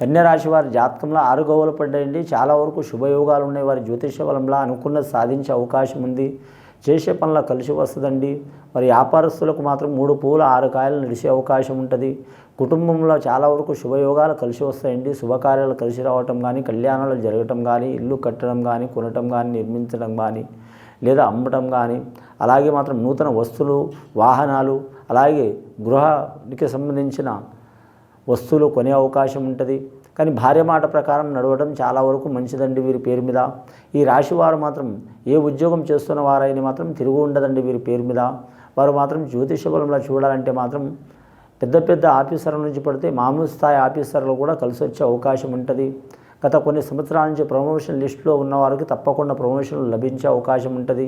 కన్యా రాశి వారి జాతకంలో 6 గవ్వలు పడ్డాయండి. చాలా వరకు శుభయోగాలు ఉన్నాయి. వారి జ్యోతిష బలంలో అనుకున్నది సాధించే అవకాశం ఉంది. చేసే పనుల కలిసి వస్తుందండి. మరి వ్యాపారస్తులకు మాత్రం 3 పువ్వులు 6 కాయలు నడిచే అవకాశం ఉంటుంది. కుటుంబంలో చాలా వరకు శుభయోగాలు కలిసి వస్తాయండి. శుభకార్యాలు కలిసి రావటం కానీ, కళ్యాణాలు జరగటం కానీ, ఇల్లు కట్టడం కానీ, కొనటం కానీ, నిర్మించడం కానీ, లేదా అమ్మటం కానీ, అలాగే మాత్రం నూతన వస్తువులు, వాహనాలు, అలాగే గృహానికి సంబంధించిన వస్తువులు కొనే అవకాశం ఉంటుంది. కానీ భార్య మాట ప్రకారం నడవడం చాలా వరకు మంచిదండి వీరి పేరు మీద. ఈ రాశి వారు మాత్రం ఏ ఉద్యోగం చేస్తున్న వారైనా మాత్రం తిరుగు ఉండదండి వీరి పేరు మీద. వారు మాత్రం జ్యోతిష బలంలో చూడాలంటే మాత్రం పెద్ద పెద్ద ఆఫీసర్ల నుంచి పడితే మామూలు స్థాయి ఆఫీసర్లు కూడా కలిసి వచ్చే అవకాశం ఉంటుంది. గత కొన్ని సంవత్సరాల నుంచి ప్రమోషన్ లిస్టులో ఉన్నవారికి తప్పకుండా ప్రమోషన్లు లభించే అవకాశం ఉంటుంది.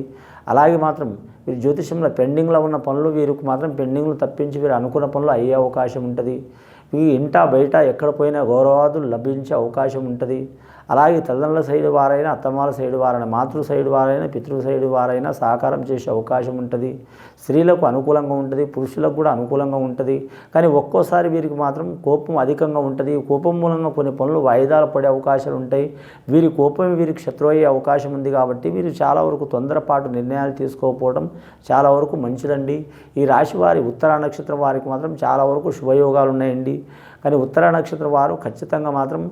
అలాగే మాత్రం వీరి జ్యోతిషంలో పెండింగ్లో ఉన్న పనులు వీరికి మాత్రం పెండింగ్లు తప్పించి వీరు అనుకున్న పనులు అయ్యే అవకాశం ఉంటుంది. ఈ ఇంట బయట ఎక్కడ పోయినా గౌరవాదులు లభించే అవకాశం ఉంటుంది. అలాగే తల్లిదండ్రుల సైడ్ వారైనా, అత్తమాల సైడ్ వారైనా, మాతృ సైడ్ వారైనా, పితృ సైడ్ వారైనా సహకారం చేసే అవకాశం ఉంటుంది. స్త్రీలకు అనుకూలంగా ఉంటుంది, పురుషులకు కూడా అనుకూలంగా ఉంటుంది. కానీ ఒక్కోసారి వీరికి మాత్రం కోపం అధికంగా ఉంటుంది. కోపం మూలంగా కొన్ని పనులు వాయిదాలు పడే అవకాశాలు ఉంటాయి. వీరి కోపం వీరికి శత్రువు అయ్యే అవకాశం ఉంది. కాబట్టి వీరు చాలా వరకు తొందరపాటు నిర్ణయాలు తీసుకోకపోవడం చాలా వరకు మంచిదండి. ఈ రాశి వారి ఉత్తరా నక్షత్రం వారికి మాత్రం చాలా వరకు శుభయోగాలు ఉన్నాయండి. కానీ ఉత్తరా నక్షత్రం వారు ఖచ్చితంగా మాత్రం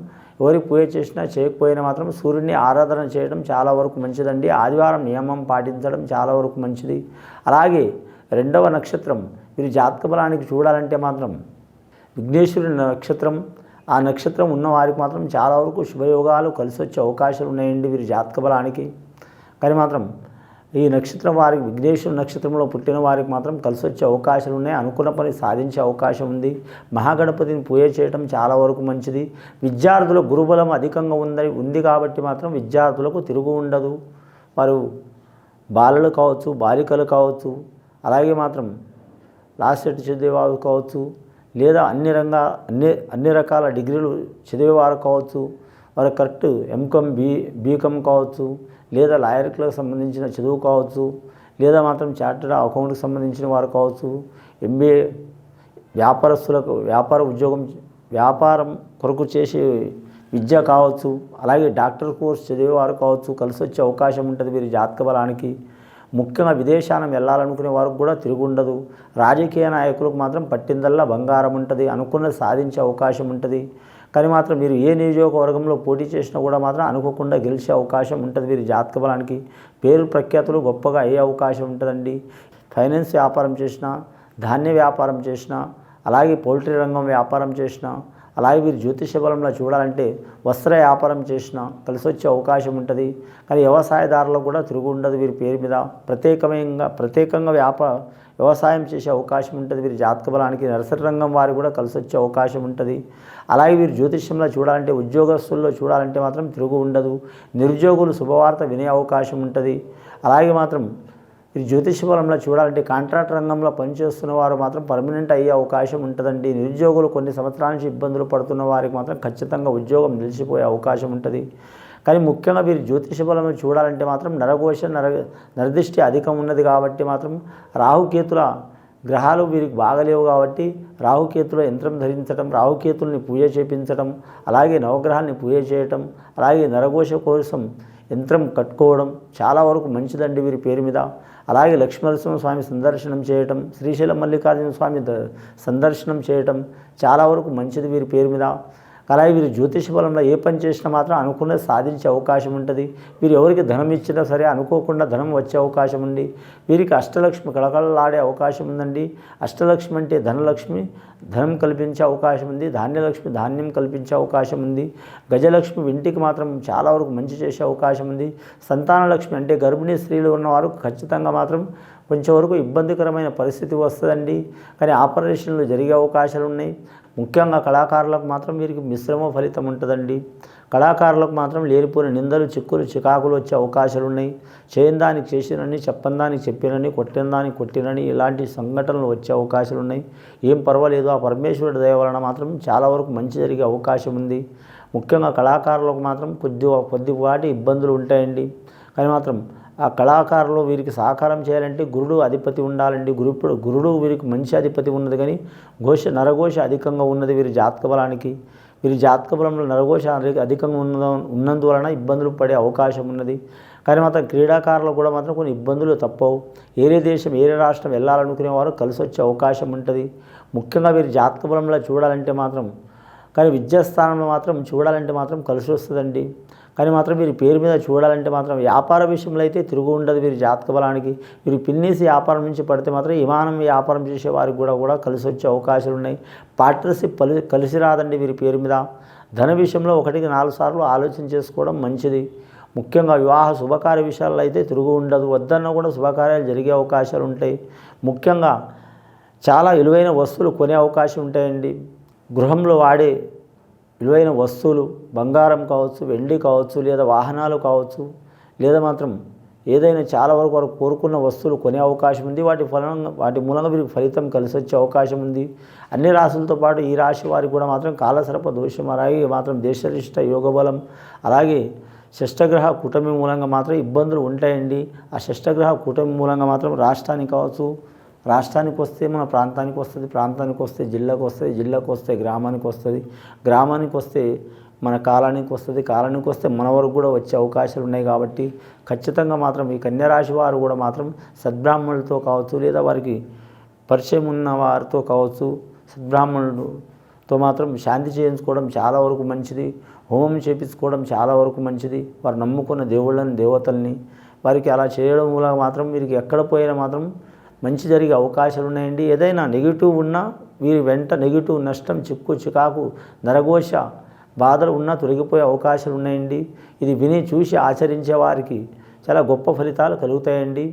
ఎవరికి పూజ చేసినా చేయకపోయినా మాత్రం సూర్యుడిని ఆరాధన చేయడం చాలా వరకు మంచిదండి. ఆదివారం నియమం పాటించడం చాలా వరకు మంచిది. అలాగే 2వ నక్షత్రం వీరి జాతక బలానికి చూడాలంటే మాత్రం విఘ్నేశ్వరుని నక్షత్రం. ఆ నక్షత్రం ఉన్న వారికి మాత్రం చాలా వరకు శుభయోగాలు కలిసి వచ్చే అవకాశాలు ఉన్నాయండి వీరి జాతక బలానికి. కానీ మాత్రం ఈ నక్షత్రం వారికి విఘ్నేశ్వర నక్షత్రంలో పుట్టిన వారికి మాత్రం కలిసి వచ్చే అవకాశాలు ఉన్నాయి. అనుకున్న పని సాధించే అవకాశం ఉంది. మహాగణపతిని పూజ చేయడం చాలా వరకు మంచిది. విద్యార్థుల గురుబలం అధికంగా ఉంది కాబట్టి మాత్రం విద్యార్థులకు తిరుగు ఉండదు. వారు బాలలు కావచ్చు, బాలికలు కావచ్చు, అలాగే మాత్రం లాస్ట్ సెట్ చదివేవారు కావచ్చు, లేదా అన్ని రకాల డిగ్రీలు చదివేవారు కావచ్చు, వారు కరెక్ట్ ఎంకామ్, బీకామ్ కావచ్చు, లేదా లాయర్లకు సంబంధించిన చదువు కావచ్చు, లేదా మాత్రం చార్టర్డ్ అకౌంట్కి సంబంధించిన వారు కావచ్చు, ఎంబీఏ వ్యాపారస్తులకు వ్యాపారం కొరకు చేసే విద్య కావచ్చు, అలాగే డాక్టర్ కోర్స్ చదివేవారు కావచ్చు, కలిసి వచ్చే అవకాశం ఉంటుంది వీరి జాతక బలానికి. ముఖ్యంగా విదేశానం వెళ్ళాలనుకునే వారికి కూడా తిరుగుండదు. రాజకీయ నాయకులకు మాత్రం పట్టిందల్లా బంగారం ఉంటుంది. అనుకున్నది సాధించే అవకాశం ఉంటుంది. కానీ మాత్రం మీరు ఏ నియోజకవర్గంలో పోటీ చేసినా కూడా మాత్రం అనుకోకుండా గెలిచే అవకాశం ఉంటుంది వీరి జాతక బలానికి. పేరు ప్రఖ్యాతులు గొప్పగా అయ్యే అవకాశం ఉంటుందండి. ఫైనాన్స్ వ్యాపారం చేసినా, ధాన్య వ్యాపారం చేసినా, అలాగే పౌల్ట్రీ రంగం వ్యాపారం చేసినా, అలాగే వీరు జ్యోతిష బలంలో చూడాలంటే వస్త్ర వ్యాపారం చేసినా కలిసి వచ్చే అవకాశం ఉంటుంది. కానీ వ్యవసాయదారులకు కూడా తిరుగు ఉండదు వీరి పేరు మీద. ప్రత్యేకంగా వ్యవసాయం చేసే అవకాశం ఉంటుంది వీరి జాతక బలానికి. నర్సరీ రంగం వారు కూడా కలిసి వచ్చే అవకాశం ఉంటుంది. అలాగే వీరు జ్యోతిష్యంలో చూడాలంటే, ఉద్యోగస్తుల్లో చూడాలంటే మాత్రం తిరుగు ఉండదు. నిరుద్యోగులు శుభవార్త వినే అవకాశం ఉంటుంది. అలాగే మాత్రం వీరు జ్యోతిష బలంలో చూడాలంటే కాంట్రాక్ట్ రంగంలో పనిచేస్తున్న వారు మాత్రం పర్మనెంట్ అయ్యే అవకాశం ఉంటుందండి. నిరుద్యోగులు కొన్ని సంవత్సరాల నుంచి ఇబ్బందులు పడుతున్న వారికి మాత్రం ఖచ్చితంగా ఉద్యోగం నిలిచిపోయే అవకాశం ఉంటుంది. కానీ ముఖ్యంగా వీరు జ్యోతిష బలంలో చూడాలంటే మాత్రం నరదృష్టి అధికం ఉన్నది కాబట్టి మాత్రం రాహుకేతుల గ్రహాలు వీరికి బాగలేవు కాబట్టి రాహుకేతుల యంత్రం ధరించడం, రాహుకేతుల్ని పూజ చేపించడం, అలాగే నవగ్రహాన్ని పూజ చేయటం, అలాగే నరఘోష కోసం యంత్రం కట్టుకోవడం చాలా వరకు మంచిదండి వీరి పేరు మీద. అలాగే లక్ష్మీనరసింహ స్వామి సందర్శనం చేయటం, శ్రీశైలం మల్లికార్జున స్వామి సందర్శనం చేయటం చాలా వరకు మంచిది వీరి పేరు మీద. అలాగే వీరు జ్యోతిష బలంలో ఏ పని చేసినా మాత్రం అనుకున్నది సాధించే అవకాశం ఉంటుంది. వీరు ఎవరికి ధనం ఇచ్చినా సరే అనుకోకుండా ధనం వచ్చే అవకాశం ఉంది. వీరికి అష్టలక్ష్మి కళకళలాడే అవకాశం ఉందండి. అష్టలక్ష్మి అంటే ధనలక్ష్మి, ధనం కల్పించే అవకాశం ఉంది. ధాన్యలక్ష్మి, ధాన్యం కల్పించే అవకాశం ఉంది. గజలక్ష్మి ఇంటికి మాత్రం చాలా వరకు మంచి చేసే అవకాశం ఉంది. సంతానలక్ష్మి అంటే గర్భిణీ స్త్రీలు ఉన్నవారు ఖచ్చితంగా మాత్రం కొంచెం వరకు ఇబ్బందికరమైన పరిస్థితి వస్తుందండి. కానీ ఆపరేషన్లు జరిగే అవకాశాలు ఉన్నాయి. ముఖ్యంగా కళాకారులకు మాత్రం వీరికి మిశ్రమ ఫలితం ఉంటుందండి. కళాకారులకు మాత్రం లేనిపోయిన నిందలు, చిక్కులు, చికాకులు వచ్చే అవకాశాలు ఉన్నాయి. చేయని దానికి చేసినని, చెప్పని దానికి చెప్పినని, కొట్టిన దానికి కొట్టినని ఇలాంటి సంఘటనలు వచ్చే అవకాశాలు ఉన్నాయి. ఏం పర్వాలేదు, ఆ పరమేశ్వరుడి దయ వలన మాత్రం చాలా వరకు మంచి జరిగే అవకాశం ఉంది. ముఖ్యంగా కళాకారులకు మాత్రం కొద్దిపాటి ఇబ్బందులు ఉంటాయండి. కానీ మాత్రం ఆ కళాకారులు వీరికి సహకారం చేయాలంటే గురుడు అధిపతి ఉండాలండి. గురుడు వీరికి మంచి అధిపతి ఉన్నది, కానీ నరఘోష అధికంగా ఉన్నది వీరి జాతక బలానికి. వీరి జాతక బలంలో నరఘోష అధికంగా ఉన్నందువలన ఇబ్బందులు పడే అవకాశం ఉన్నది. కానీ మాత్రం క్రీడాకారులు కూడా మాత్రం కొన్ని ఇబ్బందులు తప్పవు. ఏరే దేశం ఏరే రాష్ట్రం వెళ్ళాలనుకునేవారు కలిసి వచ్చే అవకాశం ఉంటుంది. ముఖ్యంగా వీరి జాతక బలంలో చూడాలంటే మాత్రం, కానీ విద్యాస్థానంలో మాత్రం చూడాలంటే మాత్రం కలిసి వస్తుందండి. కానీ మాత్రం వీరి పేరు మీద చూడాలంటే మాత్రం వ్యాపార విషయంలో అయితే తిరుగు ఉండదు వీరి జాతక బలానికి. వీరు పిన్నేసి వ్యాపారం నుంచి పడితే మాత్రం విమానం వ్యాపారం చేసే వారికి కూడా కలిసి వచ్చే అవకాశాలు ఉన్నాయి. పార్ట్నర్షిప్ కలిసి రాదండి వీరి పేరు మీద. ధన విషయంలో 1-4 సార్లు ఆలోచన చేసుకోవడం మంచిది. ముఖ్యంగా వివాహ శుభకార్య విషయాల్లో అయితే తిరుగు ఉండదు. వద్దన్నా కూడా శుభకార్యాలు జరిగే అవకాశాలు ఉంటాయి. ముఖ్యంగా చాలా విలువైన వస్తువులు కొనే అవకాశం ఉంటాయండి. గృహంలో వాడే విలువైన వస్తువులు, బంగారం కావచ్చు, వెండి కావచ్చు, లేదా వాహనాలు కావచ్చు, లేదా మాత్రం ఏదైనా చాలా వరకు వారు కోరుకున్న వస్తువులు కొనే అవకాశం ఉంది. వాటి మూలంగా వీరికి ఫలితం కలిసి వచ్చే అవకాశం ఉంది. అన్ని రాశులతో పాటు ఈ రాశి వారికి కూడా మాత్రం కాలసర్ప దోషం, అలాగే మాత్రం దేశరిష్ట యోగబలం, అలాగే షష్టగ్రహ కూటమి మూలంగా మాత్రం ఇబ్బందులు ఉంటాయండి. ఆ షష్టగ్రహ కూటమి మూలంగా మాత్రం రాష్ట్రానికి కావచ్చు, రాష్ట్రానికి వస్తే మన ప్రాంతానికి వస్తుంది, ప్రాంతానికి వస్తే జిల్లాకు వస్తుంది, జిల్లాకు వస్తే గ్రామానికి వస్తుంది, గ్రామానికి వస్తే మన కాలానికి వస్తుంది, కాలానికి వస్తే మన వరకు కూడా వచ్చే అవకాశాలు ఉన్నాయి. కాబట్టి ఖచ్చితంగా మాత్రం ఈ కన్యరాశి వారు కూడా మాత్రం సద్బ్రాహ్మణులతో కావచ్చు, లేదా వారికి పరిచయం ఉన్న వారితో కావచ్చు, సద్బ్రాహ్మణులతో మాత్రం శాంతి చేయించుకోవడం చాలా వరకు మంచిది. హోమం చేయించుకోవడం చాలా వరకు మంచిది. వారు నమ్ముకున్న దేవుళ్ళని, దేవతల్ని వారికి అలా చేయడం వల్ల మాత్రం వీరికి ఎక్కడ పోయినా మాత్రం మంచి జరిగే అవకాశాలు ఉన్నాయండి. ఏదైనా నెగిటివ్ ఉన్నా వీరి వెంట నెగిటివ్ నష్టం, చిక్కు చికాకు, నరఘోష బాధలు ఉన్నా తొలగిపోయే అవకాశాలు ఉన్నాయండి. ఇది విని చూసి ఆచరించే వారికి చాలా గొప్ప ఫలితాలు కలుగుతాయండి.